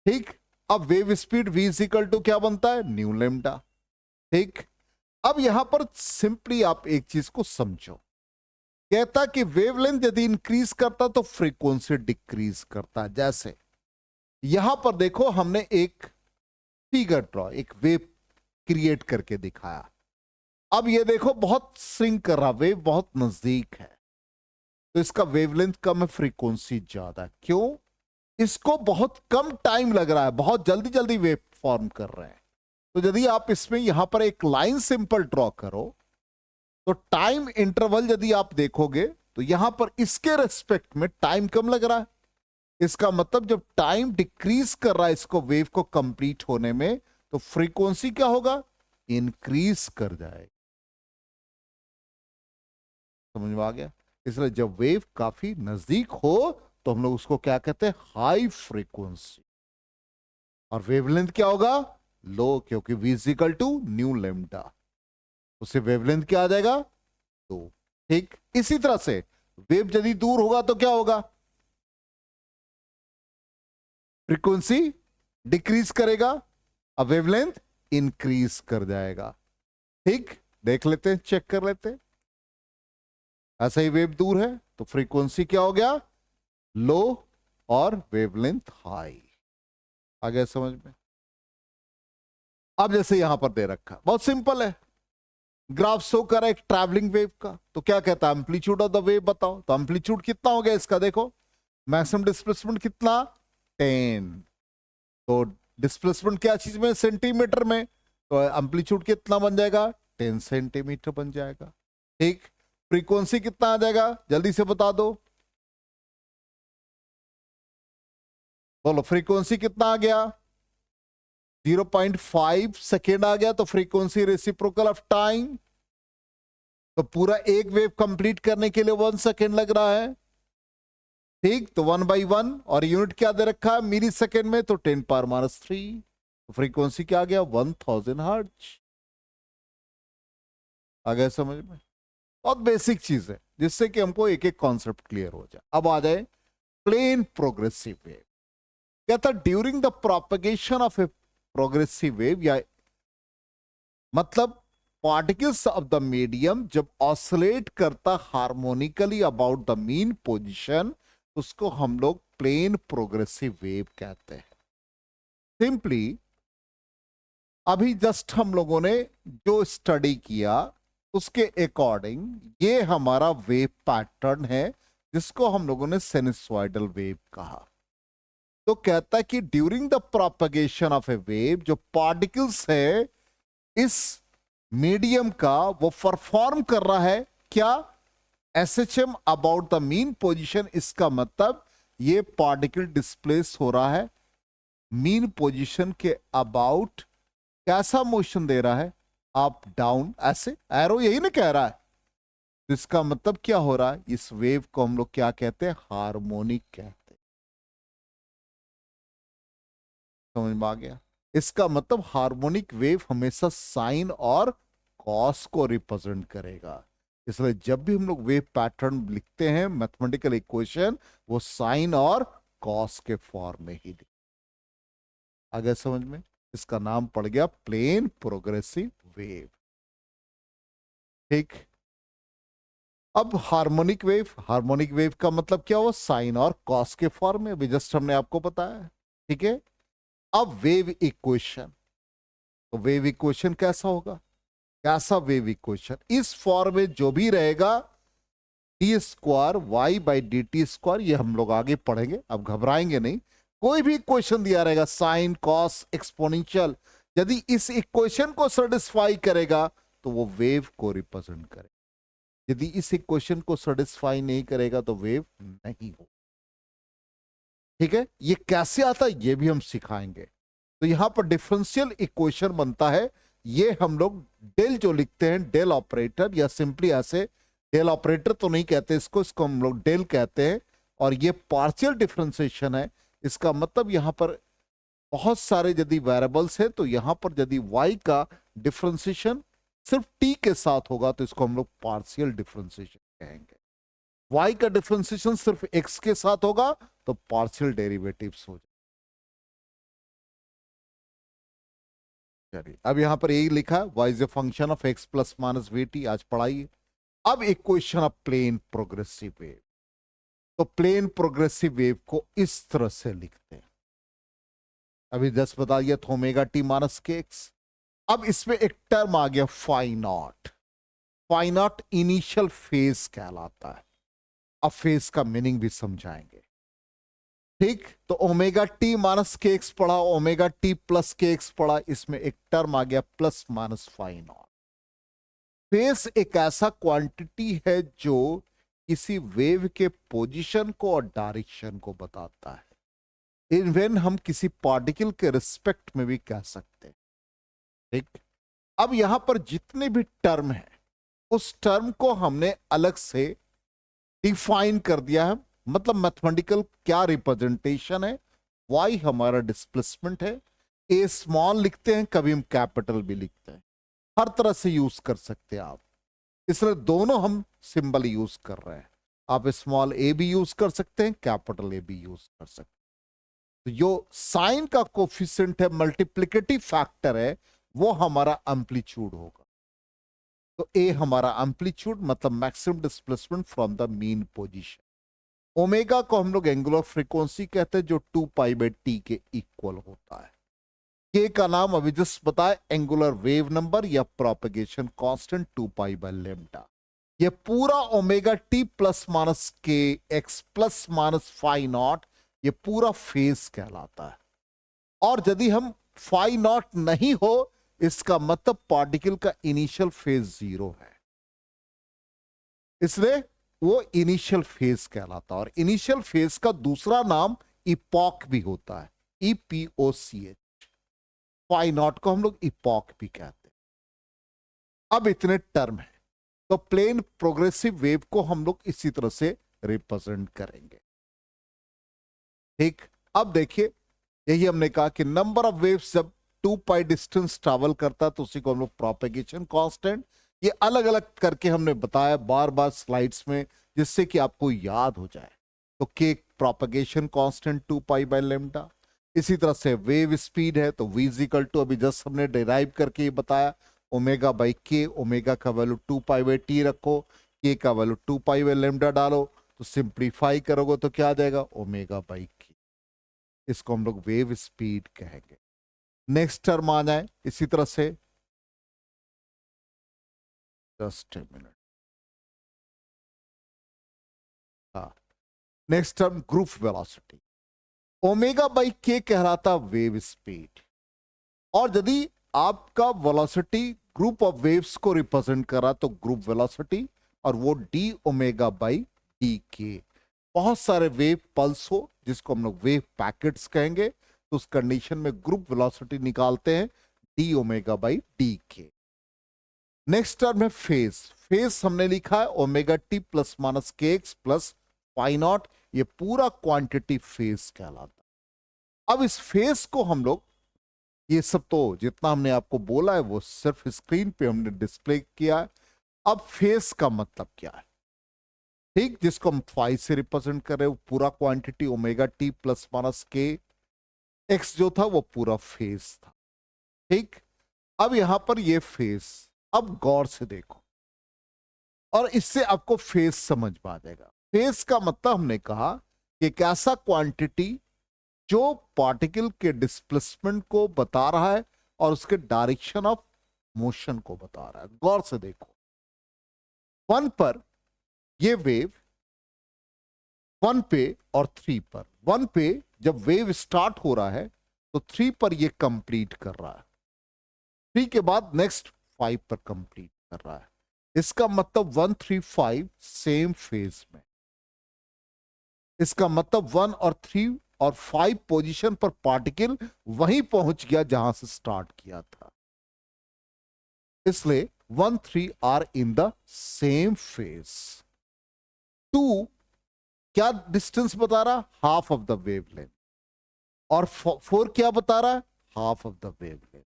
ठीक, अब wave speed v is equal to क्या बनता है, न्यू लेम्डा। ठीक, अब यहां पर सिंपली आप एक चीज को समझो, कहता कि वेवलेंथ यदि इंक्रीज करता तो फ्रीक्वेंसी डिक्रीज करता। जैसे यहां पर देखो हमने एक फिगर ड्रॉ, एक वेव क्रिएट करके दिखाया। अब ये देखो बहुत श्रिंक कर रहा, वेव बहुत नजदीक है, तो इसका वेवलेंथ कम है, फ्रीक्वेंसी ज्यादा। क्यों? इसको बहुत कम टाइम लग रहा है, बहुत जल्दी जल्दी वेव फॉर्म कर रहे हैं। तो यदि आप इसमें यहां पर एक लाइन सिंपल ड्रॉ करो, तो टाइम इंटरवल यदि आप देखोगे तो यहां पर इसके रेस्पेक्ट में टाइम कम लग रहा है। इसका मतलब जब टाइम डिक्रीज कर रहा है इसको वेव को कंप्लीट होने में, तो फ्रीक्वेंसी क्या होगा? इंक्रीज कर जाएगा। समझ में आ गया? इसलिए जब वेव काफी नजदीक हो तो हम लोग उसको क्या कहते हैं? High frequency. और वेवलेंथ क्या होगा? लो, क्योंकि v equal to nu lambda, उससे वेवलेंथ क्या आ जाएगा? तो ठीक इसी तरह से वेव यदि दूर होगा तो क्या होगा? फ्रीक्वेंसी डिक्रीज करेगा, अब वेवलेंथ इंक्रीज कर जाएगा। ठीक, देख लेते हैं, चेक कर लेते हैं। ऐसा ही वेव दूर है तो फ्रीक्वेंसी क्या हो गया? लो और वेवलेंथ हाई। आ गया समझ में? अब जैसे यहां पर दे रखा, बहुत सिंपल है, ग्राफ शो कर एक ट्रैवलिंग वेव का, तो क्या कहता है? एम्पलीट्यूड ऑफ द वेव बताओ। तो एम्पलीट्यूड कितना हो गया इसका? देखो मैक्सिमम डिस्प्लेसमेंट कितना? 10। तो डिस्प्लेसमेंट क्या चीज में? सेंटीमीटर में। तो एम्पलीट्यूड कितना बन जाएगा? 10 सेंटीमीटर बन जाएगा। ठीक, फ्रीक्वेंसी कितना आ जाएगा? जल्दी से बता दो, बोलो फ्रीक्वेंसी कितना आ गया? 0.5 सेकेंड आ गया। तो फ्रीक्वेंसी रेसिप्रोकल ऑफ टाइम, तो पूरा एक वेव कंप्लीट करने के लिए 1 सेकेंड लग रहा है। ठीक, तो 1/1, और यूनिट क्या दे रखा है? मिली सेकेंड में, तो 10⁻³ तो फ्रीक्वेंसी क्या आ गया? 1000 हर्ट्ज। आ गया समझ में? बहुत बेसिक चीज है, जिससे कि हमको एक एक कॉन्सेप्ट क्लियर हो जाए। अब आ जाए प्लेन प्रोग्रेसिव वेव। कहता during the propagation of a progressive wave, या मतलब पार्टिकल्स ऑफ द मीडियम जब ऑसिलेट करता harmonically about the mean position, उसको हम लोग प्लेन प्रोग्रेसिव वेव कहते हैं। सिंपली अभी जस्ट हम लोगों ने जो स्टडी किया उसके अकॉर्डिंग ये हमारा वेव पैटर्न है, जिसको हम लोगों ने साइनसॉइडल वेव कहा। तो कहता है कि during the propagation of A wave, जो पार्टिकल्स है इस मीडियम का, वो परफॉर्म कर रहा है क्या? SHM about the mean position. इसका मतलब ये पार्टिकल डिस्प्लेस हो रहा है मीन पोजीशन के अबाउट। कैसा मोशन दे रहा है? अप डाउन, ऐसे एरो यही ना कह रहा है। तो इसका मतलब क्या हो रहा है? इस वेव को हम लोग क्या कहते हैं? हार्मोनिक कहते हैं। समझ में आ गया? इसका मतलब हार्मोनिक वेव हमेशा साइन और कॉस को रिप्रेजेंट करेगा। इसलिए जब भी हम लोग वेव पैटर्न लिखते हैं मैथमेटिकल इक्वेशन, वो साइन और कॉस के फॉर्म में ही लिखते। आ गया समझ में? इसका नाम पड़ गया प्लेन प्रोग्रेसिव वेव। ठीक, अब हार्मोनिक वेव, हार्मोनिक वेव का मतलब क्या हुआ? साइन और कॉस के फॉर्म में, अभी जस्ट हमने आपको बताया। ठीक है, अब वेव इक्वेशन, तो वेव इक्वेशन कैसा होगा? कैसा वेव इक्वेशन? इस फॉर्म में जो भी रहेगा d²y/dt², ये हम लोग आगे पढ़ेंगे, अब घबराएंगे नहीं। कोई भी इक्वेशन दिया रहेगा, साइन कॉस एक्सपोनेंशियल, यदि इस इक्वेशन को सेटिस्फाई करेगा तो वो वेव को रिप्रेजेंट करेगा। यदि इस इक्वेशन को सेटिस्फाई नहीं करेगा तो वेव नहीं हो। ठीक है, ये कैसे आता है ये भी हम सिखाएंगे। तो यहां पर डिफरेंशियल इक्वेशन बनता है, ये हम लोग डेल जो लिखते हैं, डेल ऑपरेटर, या सिंपली ऐसे, डेल ऑपरेटर तो नहीं कहते इसको हम लोग डेल कहते हैं। और ये पार्शियल डिफरेंशिएशन है। इसका मतलब यहां पर बहुत सारे यदि वेरिएबल्स है, तो यहां पर यदि y का डिफरेंशिएशन सिर्फ t के साथ होगा तो इसको हम लोग पार्शियल डिफरेंशिएशन कहेंगे। y का डिफरेंशिएशन सिर्फ x के साथ होगा तो पार्शियल डेरिवेटिव्स हो जाए। चलिए, अब यहां पर यही लिखा है, y is a function of x plus minus vt, आज पढ़ाइए। अब equation of plane progressive wave, तो प्लेन प्रोग्रेसिव वेव को इस तरह से लिखते हैं। अभी 10 बता दिया तो omega t minus k x. अब इसमें एक टर्म आ गया phi naught. Phi naught initial phase कहलाता है। अब फेज का मीनिंग भी समझाएंगे। ठीक, तो omega t minus k x पढ़ा, omega t plus k x पढ़ा, इसमें एक टर्म आ गया plus minus phi naught. Phase एक ऐसा क्वांटिटी है जो किसी वेव के पोजीशन को और डायरेक्शन को बताता है। इवन हम किसी पार्टिकल के रिस्पेक्ट में भी कह सकते हैं। ठीक, अब यहां पर जितने भी टर्म है उस टर्म को हमने अलग से डिफाइन कर दिया है। मतलब मैथमेटिकल क्या रिप्रेजेंटेशन है, वाई हमारा डिस्प्लेसमेंट है, ए स्मॉल लिखते हैं, कभी हम कैपिटल भी लिखते हैं, हर तरह से यूज कर सकते हैं आप। इसलिए दोनों हम सिंबल यूज कर रहे हैं। आप स्मॉल ए भी यूज कर सकते हैं, कैपिटल ए भी यूज कर सकते हैं। तो जो साइन का कोफिशिएंट है, मल्टीप्लिकेटिव फैक्टर है, वो हमारा एम्पलीट्यूड होगा। तो ए हमारा एम्पलीट्यूड मतलब maximum displacement from the mean position. Omega को हम लोग एंगुलर फ्रीक्वेंसी कहते हैं, जो 2π/t के इक्वल होता है। के का नाम अभी जस्ट बताया, एंगुलर वेव नंबर या प्रोपेगेशन कांस्टेंट 2π/λ। ये पूरा omega t plus minus k x plus minus phi naught, ये पूरा फेज कहलाता है। और यदि हम फाई नॉट नहीं हो, इसका मतलब पार्टिकल का इनिशियल फेज 0 है, इसलिए वो इनिशियल फेज कहलाता है। और इनिशियल फेज का दूसरा नाम इपॉक भी होता है, EPOCH। फाई नॉट को हम लोग इपॉक भी कहते हैं। अब इतने टर्म है, तो प्लेन प्रोग्रेसिव वेव को हम लोग इसी तरह से रिप्रेजेंट करेंगे। ठीक, अब देखिए, यही हमने कहा कि नंबर ऑफ वेव्स जब 2π डिस्टेंस ट्रैवल करता है तो उसी को हम लोग प्रोपेगेशन कांस्टेंट, ये अलग अलग करके हमने बताया बार बार स्लाइड्स में, जिससे कि आपको याद हो जाए। तो के प्रोपेगेशन कांस्टेंट 2π/λ। इसी तरह से वेव स्पीड है तो v = अभी जस्ट हमने डिराइव करके ये बताया, ω/k। ओमेगा का वैल्यू 2π/t रखो, k का वैल्यू 2π/λ डालो, तो सिंप्लीफाई करोगे तो क्या आ जाएगा, ω/k। इसको हम लोग वेव स्पीड कहेंगे। नेक्स्ट टर्म आ जाए इसी तरह से, जस्ट ए मिनट। हाँ, next term group velocity. ω/k कहलाता वेव स्पीड। और यदि आपका वेलोसिटी ग्रुप ऑफ वेव्स को रिप्रेजेंट करा तो ग्रुप वेलोसिटी, और वो dω/dk। बहुत सारे वेव पल्स हो जिसको हम लोग वेव पैकेट्स कहेंगे, तो उस कंडीशन में ग्रुप वेलोसिटी निकालते हैं dω/dk। नेक्स्ट टर्म है फेज। फेज हमने लिखा है ω/t plus minus k x plus phi naught, ये पूरा क्वांटिटी फेज कहलाता है। अब इस फेज को हम लोग, ये सब तो जितना हमने आपको बोला है वो सिर्फ स्क्रीन पे हमने डिस्प्ले किया है। अब फेज का मतलब क्या है, ठीक, जिसको हम फाई से रिप्रेजेंट कर रहे हैं, वो पूरा quantity ω/t plus minus k x जो था वो पूरा फेज था। ठीक, अब यहां पर ये फेज, अब गौर से देखो और इससे आपको फेज समझ में आ जाएगा। फेज का मतलब हमने कहा कि एक ऐसा क्वांटिटी जो पार्टिकल के डिस्प्लेसमेंट को बता रहा है और उसके डायरेक्शन ऑफ मोशन को बता रहा है। गौर से देखो, 1 पर ये वेव 1 पे और 3 पर, 1 पे जब वेव स्टार्ट हो रहा है तो 3 पर ये कंप्लीट कर रहा है, 3 के बाद नेक्स्ट 5 पर कंप्लीट कर रहा है। इसका मतलब 1, 3, 5 सेम फेज में। इसका मतलब 1 और 3 और 5 पोजीशन पर पार्टिकल वहीं पहुंच गया जहां से स्टार्ट किया था। इसलिए 1, 3 are in the same phase. 2 क्या डिस्टेंस बता रहा, हाफ ऑफ द वेवलेंथ। और 4 क्या बता रहा है, हाफ ऑफ द वेवलेंथ।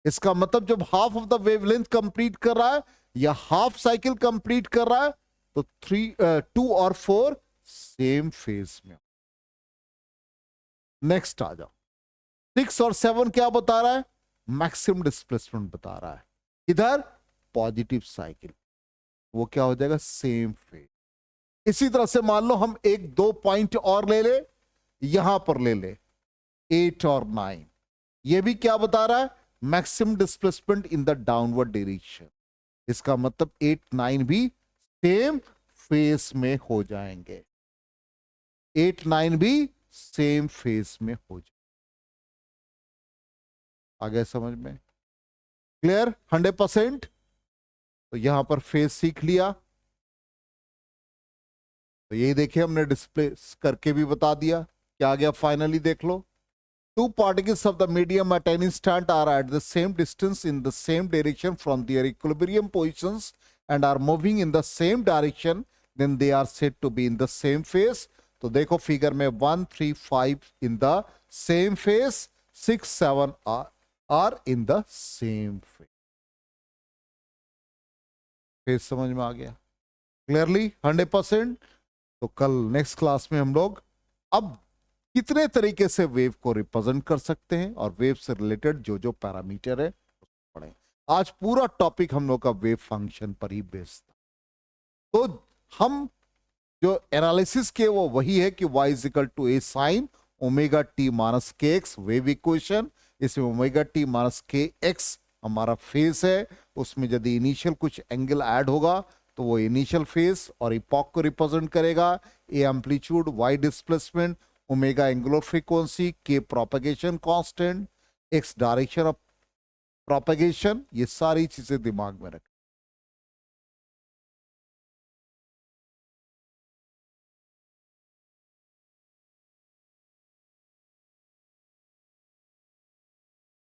इसका मतलब जब half of the wavelength complete कर रहा है या हाफ साइकिल कंप्लीट कर रहा है तो 2 और 4 सेम फेज में। नेक्स्ट आ जाओ, 6 और 7 क्या बता रहा है, मैक्सिमम डिस्प्लेसमेंट बता रहा है। इधर पॉजिटिव साइकिल, वो क्या हो जाएगा, सेम फेज। इसी तरह से मान लो हम 1-2 पॉइंट और ले ले, यहां पर ले ले 8 और 9, ये भी क्या बता रहा है, maximum displacement in the downward direction. इसका मतलब 8 9 भी सेम फेस में हो जाएंगे, 8 9 भी सेम फेस में हो जाएंगे। आ गया समझ में? क्लियर 100%? तो यहां पर फेस सीख लिया। तो यही देखिए हमने डिस्प्ले करके भी बता दिया। क्या आ गया फाइनली देख लो। Two particles of the medium at any instant are at the same distance in the same direction from their equilibrium positions and are moving in the same direction, then they are said to be in the same phase. तो देखो figure में 1 3 5 in the same phase, 6 7 are in the same phase. Phase समझ में आ गया clearly 100%? तो कल next class में हम लोग अब कितने तरीके से वेव को रिप्रेजेंट कर सकते हैं और वेव से रिलेटेड जो जो पैरामीटर है उसको पढ़ें। आज पूरा टॉपिक हम लोग का वेव फंक्शन पर ही बेस्ड था। तो हम जो एनालिसिस किए वो वही है कि y is equal to a sine omega t minus k x wave equation. इसमें omega t minus k x हमारा फेस है, उसमें यदि इनिशियल कुछ एंगल ऐड होगा तो वो इनिशियल फेस और इपॉक को रिप्रेजेंट करेगा। A amplitude, Y displacement, omega angular frequency, K propagation constant, X direction of propagation, ये सारी चीजें दिमाग में रखें।